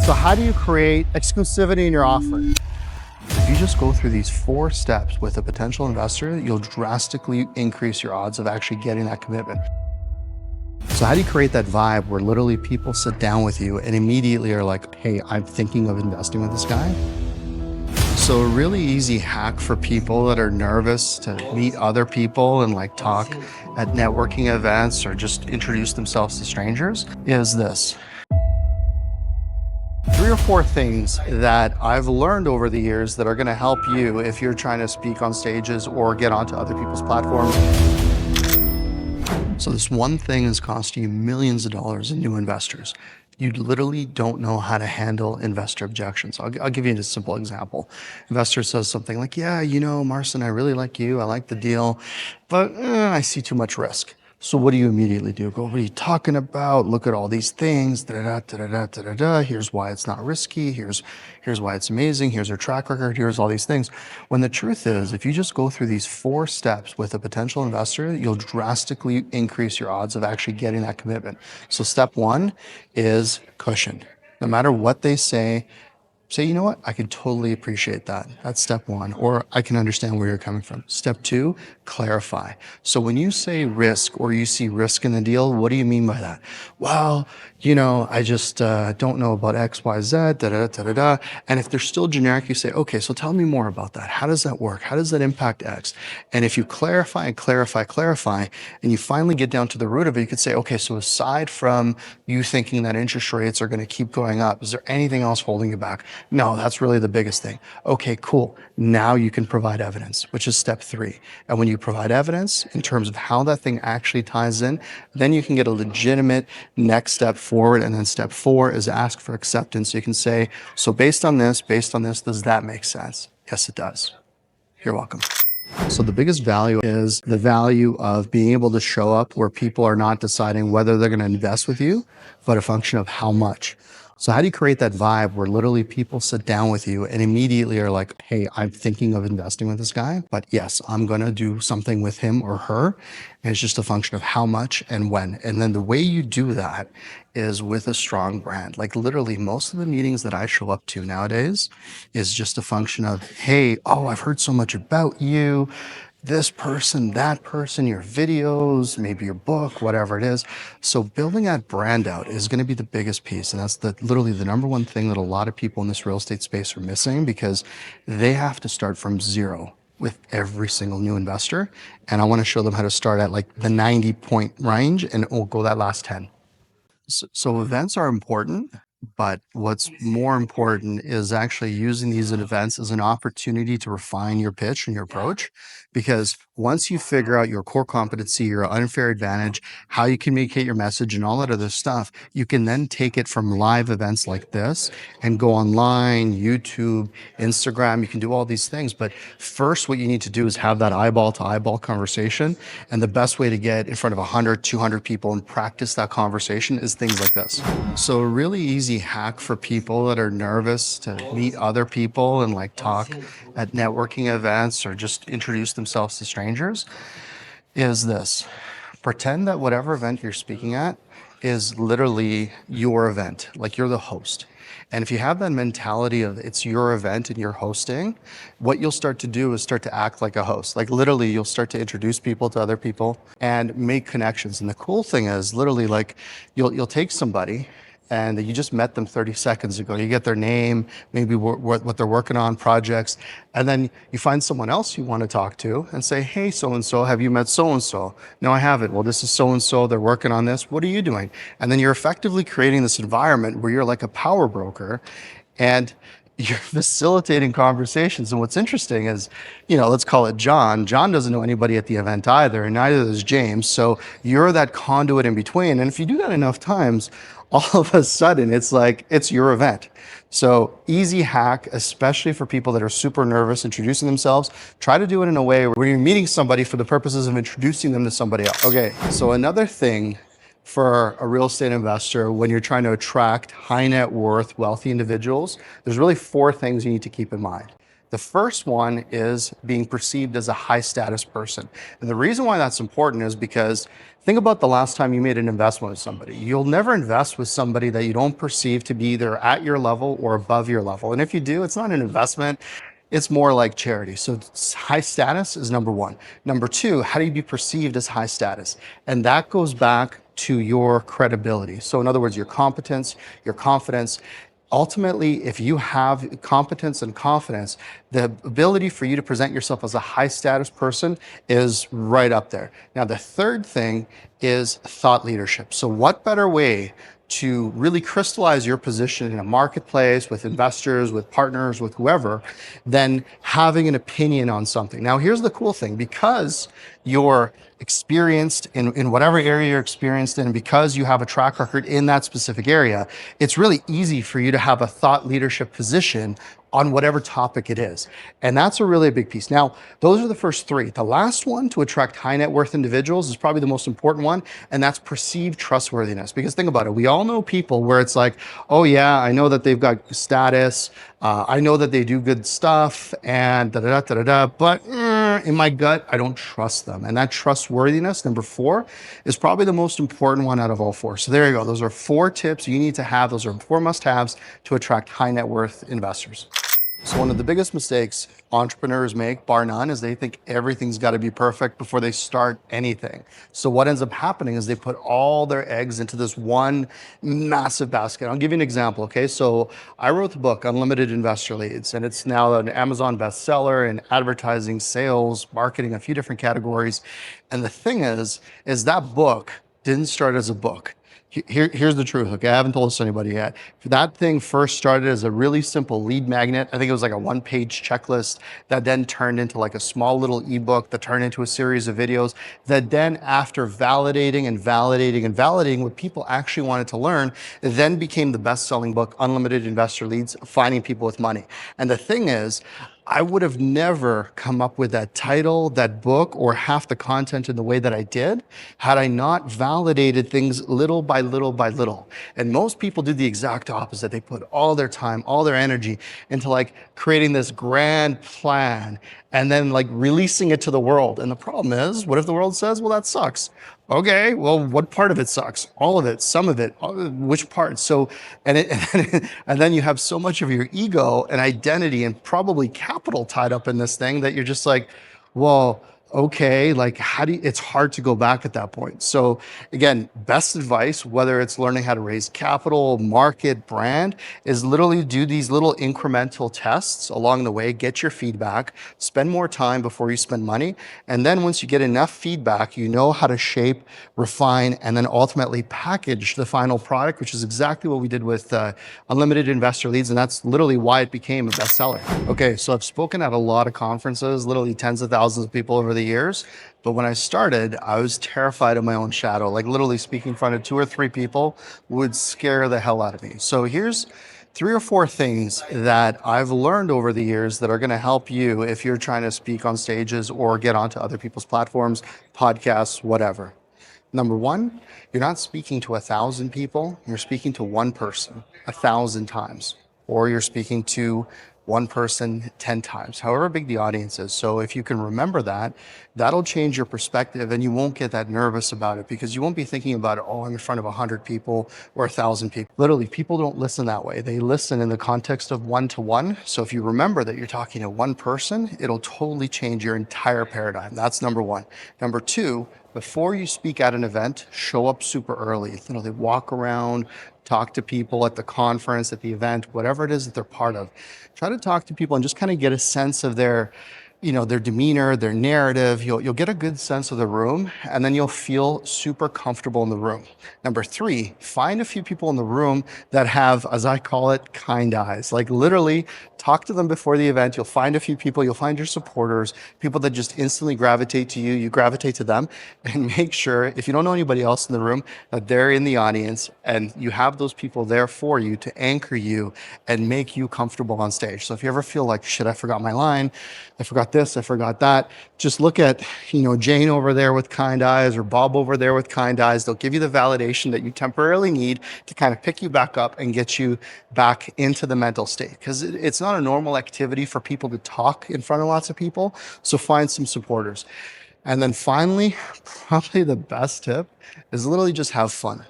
So how do you create exclusivity in your offering? If you just go through these 4 steps with a potential investor, you'll drastically increase your odds of actually getting that commitment. So how do you create that vibe where literally people sit down with you and immediately are like, hey, I'm thinking of investing with this guy? So a really easy hack for people that are nervous to meet other people and like talk at networking events or just introduce themselves to strangers is this. 3 or 4 things that I've learned over the years that are going to help you if you're trying to speak on stages or get onto other people's platforms. So this one thing is costing you millions of dollars in new investors. You literally don't know how to handle investor objections. I'll give you a simple example. Investor says something like, yeah, Marcin, I really like you. I like the deal, but I see too much risk. So what do you immediately do? Go, what are you talking about? Look at all these things. Here's why it's not risky. Here's why it's amazing. Here's our track record. Here's all these things. When the truth is, if you just go through these 4 steps with a potential investor, you'll drastically increase your odds of actually getting that commitment. So step 1 is cushion. No matter what they say, you know what? I can totally appreciate that. That's step 1. Or I can understand where you're coming from. Step 2, clarify. So when you say risk or you see risk in the deal, what do you mean by that? Well, I just don't know about X, Y, Z, And if they're still generic, you say, okay, so tell me more about that. How does that work? How does that impact X? And if you clarify and clarify, and you finally get down to the root of it, you could say, okay, so aside from you thinking that interest rates are going to keep going up, is there anything else holding you back? No, that's really the biggest thing. Okay, cool. Now you can provide evidence, which is step 3. And when you provide evidence in terms of how that thing actually ties in, then you can get a legitimate next step forward. And then step 4 is ask for acceptance. You can say, so based on this, does that make sense? Yes, it does. You're welcome. So the biggest value is the value of being able to show up where people are not deciding whether they're going to invest with you, but a function of how much. So how do you create that vibe where literally people sit down with you and immediately are like, hey, I'm thinking of investing with this guy, but yes, I'm going to do something with him or her. And it's just a function of how much and when. And then the way you do that is with a strong brand. Like literally most of the meetings that I show up to nowadays is just a function of, hey, oh, I've heard so much about you. This person, that person, your videos, maybe your book, whatever it is. So building that brand out is going to be the biggest piece. And that's literally the number one thing that a lot of people in this real estate space are missing, because they have to start from zero with every single new investor. And I want to show them how to start at like the 90-point range and we'll go that last 10. So events are important, but what's more important is actually using these events as an opportunity to refine your pitch and your approach. Because once you figure out your core competency, your unfair advantage, how you communicate your message and all that other stuff, you can then take it from live events like this and go online, YouTube, Instagram, you can do all these things. But first, what you need to do is have that eyeball to eyeball conversation. And the best way to get in front of 100, 200 people and practice that conversation is things like this. So a really easy hack for people that are nervous to meet other people and like talk at networking events or just introduce themselves to strangers is this. Pretend that whatever event you're speaking at is literally your event, like you're the host. And if you have that mentality of it's your event and you're hosting, what you'll start to do is start to act like a host. Like literally you'll start to introduce people to other people and make connections. And the cool thing is literally like you'll take somebody and you just met them 30 seconds ago. You get their name, maybe what they're working on, projects, and then you find someone else you want to talk to and say, hey, so-and-so, have you met so-and-so? No, I haven't. Well, this is so-and-so, they're working on this. What are you doing? And then you're effectively creating this environment where you're like a power broker and you're facilitating conversations. And what's interesting is, let's call it John. John doesn't know anybody at the event either, and neither does James. So you're that conduit in between. And if you do that enough times, all of a sudden it's like, it's your event. So easy hack, especially for people that are super nervous introducing themselves. Try to do it in a way where you're meeting somebody for the purposes of introducing them to somebody else. Okay, so another thing for a real estate investor when you're trying to attract high net worth, wealthy individuals, there's really 4 things you need to keep in mind. The first one is being perceived as a high status person. And the reason why that's important is because think about the last time you made an investment with somebody. You'll never invest with somebody that you don't perceive to be either at your level or above your level. And if you do, it's not an investment. It's more like charity. So high status is number one. Number two, how do you be perceived as high status? And that goes back to your credibility. So in other words, your competence, your confidence. Ultimately, if you have competence and confidence, the ability for you to present yourself as a high status person is right up there. Now, the third thing is thought leadership. So what better way to really crystallize your position in a marketplace with investors, with partners, with whoever, than having an opinion on something. Now, here's the cool thing, because you're experienced in whatever area you're experienced in, because you have a track record in that specific area, it's really easy for you to have a thought leadership position on whatever topic it is. And that's a really big piece. Now, those are the first three. The last one, to attract high net worth individuals, is probably the most important one, and that's perceived trustworthiness. Because think about it, we all know people where it's like, oh yeah, I know that they've got status, I know that they do good stuff, and da da da da da, but in my gut, I don't trust them. And that trustworthiness, number four, is probably the most important one out of all four. So there you go. Those are four tips you need to have. Those are four must-haves to attract high net worth investors. So one of the biggest mistakes entrepreneurs make, bar none, is they think everything's got to be perfect before they start anything. So what ends up happening is they put all their eggs into this one massive basket. I'll give you an example, okay? So I wrote the book, Unlimited Investor Leads, and it's now an Amazon bestseller in advertising, sales, marketing, a few different categories. And the thing is that book didn't start as a book. Here's the truth, okay? I haven't told this to anybody yet. That thing first started as a really simple lead magnet. I think it was like a one-page checklist that then turned into like a small little ebook that turned into a series of videos that then, after validating and validating and validating what people actually wanted to learn, it then became the best-selling book, Unlimited Investor Leads, Finding People with Money. And the thing is, I would have never come up with that title, that book, or half the content in the way that I did had I not validated things little by little by little. And most people do the exact opposite. They put all their time, all their energy into like creating this grand plan and then like releasing it to the world. And the problem is, what if the world says, well, that sucks? Okay, well, what part of it sucks? All of it, some of it, which part? So, and then you have so much of your ego and identity and probably capital tied up in this thing that you're just like, well, okay, like how do you, it's hard to go back at that point. So again, best advice, whether it's learning how to raise capital, market, brand, is literally do these little incremental tests along the way, get your feedback, spend more time before you spend money. And then once you get enough feedback, you know how to shape, refine, and then ultimately package the final product, which is exactly what we did with Unlimited Investor Leads. And that's literally why it became a bestseller. Okay, so I've spoken at a lot of conferences, literally tens of thousands of people over the years. But when I started, I was terrified of my own shadow. Like literally speaking in front of 2 or 3 people would scare the hell out of me. So here's 3 or 4 things that I've learned over the years that are going to help you if you're trying to speak on stages or get onto other people's platforms, podcasts, whatever. Number one, you're not speaking to 1,000 people. You're speaking to one person 1,000 times, or you're speaking to one person 10 times, however big the audience is. So if you can remember that, that'll change your perspective and you won't get that nervous about it because you won't be thinking about, oh, I'm in front of 100 people or 1,000 people. Literally, people don't listen that way. They listen in the context of one-to-one. So if you remember that you're talking to one person, it'll totally change your entire paradigm. That's number one. Number two, before you speak at an event, show up super early. They walk around, talk to people at the conference, at the event, whatever it is that they're part of. Try to talk to people and just kind of get a sense of their demeanor, their narrative. You'll get a good sense of the room, and then you'll feel super comfortable in the room. Number three, find a few people in the room that have, as I call it, kind eyes. Like literally talk to them before the event. You'll find a few people, you'll find your supporters, people that just instantly gravitate to you, you gravitate to them, and make sure, if you don't know anybody else in the room, that they're in the audience and you have those people there for you to anchor you and make you comfortable on stage. So if you ever feel like, shit, I forgot my line, I forgot this, I forgot that. Just look at, Jane over there with kind eyes or Bob over there with kind eyes. They'll give you the validation that you temporarily need to kind of pick you back up and get you back into the mental state. Because it's not a normal activity for people to talk in front of lots of people. So find some supporters. And then finally, probably the best tip is literally just have fun.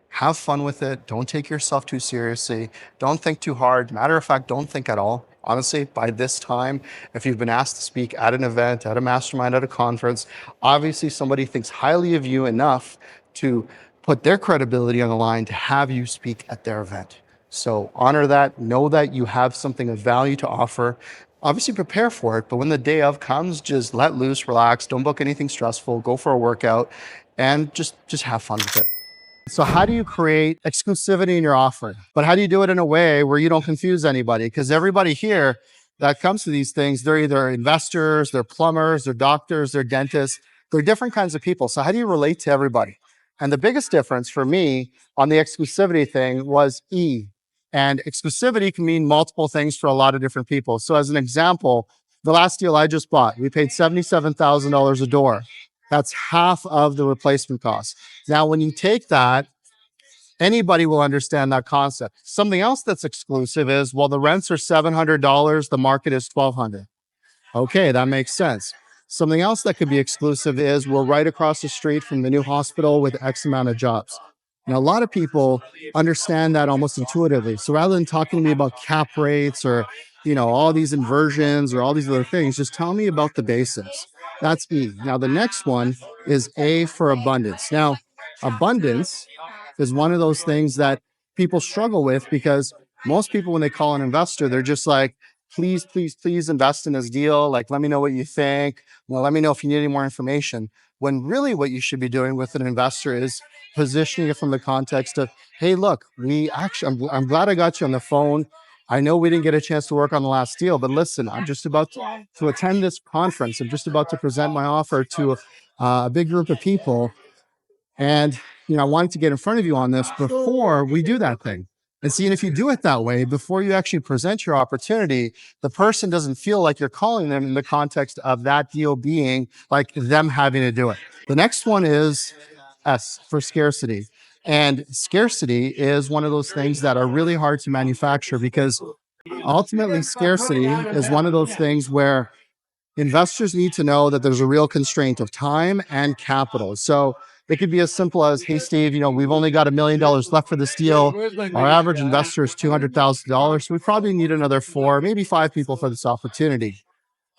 Have fun with it. Don't take yourself too seriously. Don't think too hard. Matter of fact, don't think at all. Honestly, by this time, if you've been asked to speak at an event, at a mastermind, at a conference, obviously somebody thinks highly of you enough to put their credibility on the line to have you speak at their event. So honor that. Know that you have something of value to offer. Obviously prepare for it, but when the day of comes, just let loose, relax, don't book anything stressful, go for a workout, and just have fun with it. So how do you create exclusivity in your offer? But how do you do it in a way where you don't confuse anybody? Because everybody here that comes to these things, they're either investors, they're plumbers, they're doctors, they're dentists, they're different kinds of people. So how do you relate to everybody? And the biggest difference for me on the exclusivity thing was E. And exclusivity can mean multiple things for a lot of different people. So as an example, the last deal I just bought, we paid $77,000 a door. That's half of the replacement cost. Now, when you take that, anybody will understand that concept. Something else that's exclusive is, well, the rents are $700, the market is $1,200. Okay, that makes sense. Something else that could be exclusive is we're right across the street from the new hospital with X amount of jobs. Now, a lot of people understand that almost intuitively. So rather than talking to me about cap rates or, all these inversions or all these other things, just tell me about the basics. That's E. Now, the next one is A for abundance. Now, abundance is one of those things that people struggle with because most people, when they call an investor, they're just like, please, please, please invest in this deal. Like, let me know what you think. Well, let me know if you need any more information. When really what you should be doing with an investor is positioning it from the context of, hey, look, I'm glad I got you on the phone. I know we didn't get a chance to work on the last deal, but listen, I'm just about to attend this conference. I'm just about to present my offer to a big group of people. And, I wanted to get in front of you on this before we do that thing. And see, and if you do it that way, before you actually present your opportunity, the person doesn't feel like you're calling them in the context of that deal being like them having to do it. The next one is S for scarcity. And scarcity is one of those things that are really hard to manufacture because ultimately scarcity is one of those things where investors need to know that there's a real constraint of time and capital. So it could be as simple as, hey, Steve, we've only got $1 million left for this deal. Our average investor is $200,000. So we probably need another 4, maybe 5 people for this opportunity.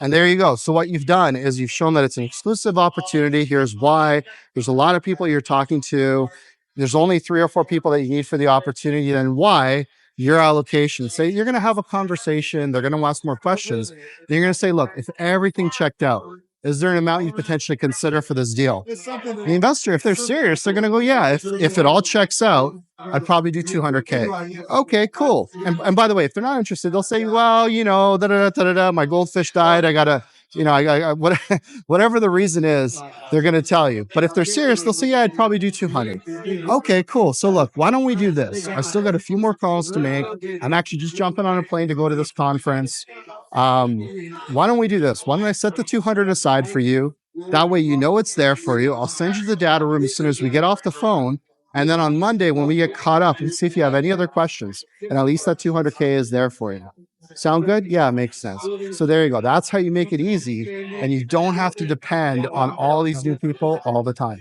And there you go. So what you've done is you've shown that it's an exclusive opportunity. Here's why. There's a lot of people you're talking to. There's only 3 or 4 people that you need for the opportunity. And why your allocation. Say you're going to have a conversation. They're going to ask more questions. Then you're going to say, look, if everything checked out, is there an amount you potentially consider for this deal? The investor, if they're serious, they're going to go, yeah, if it all checks out, I'd probably do 200K. Okay, cool. And by the way, if they're not interested, they'll say, well, my goldfish died. I got to, whatever the reason is, they're going to tell you. But if they're serious, they'll say, yeah, I'd probably do 200. Okay, cool. So look, why don't we do this? I still got a few more calls to make. I'm actually just jumping on a plane to go to this conference. Why don't we do this? Why don't I set the 200 aside for you? That way, it's there for you. I'll send you the data room as soon as we get off the phone. And then on Monday, when we get caught up, and see if you have any other questions. And at least that 200K is there for you. Sound good? Yeah, it makes sense. So there you go. That's how you make it easy. And you don't have to depend on all these new people all the time.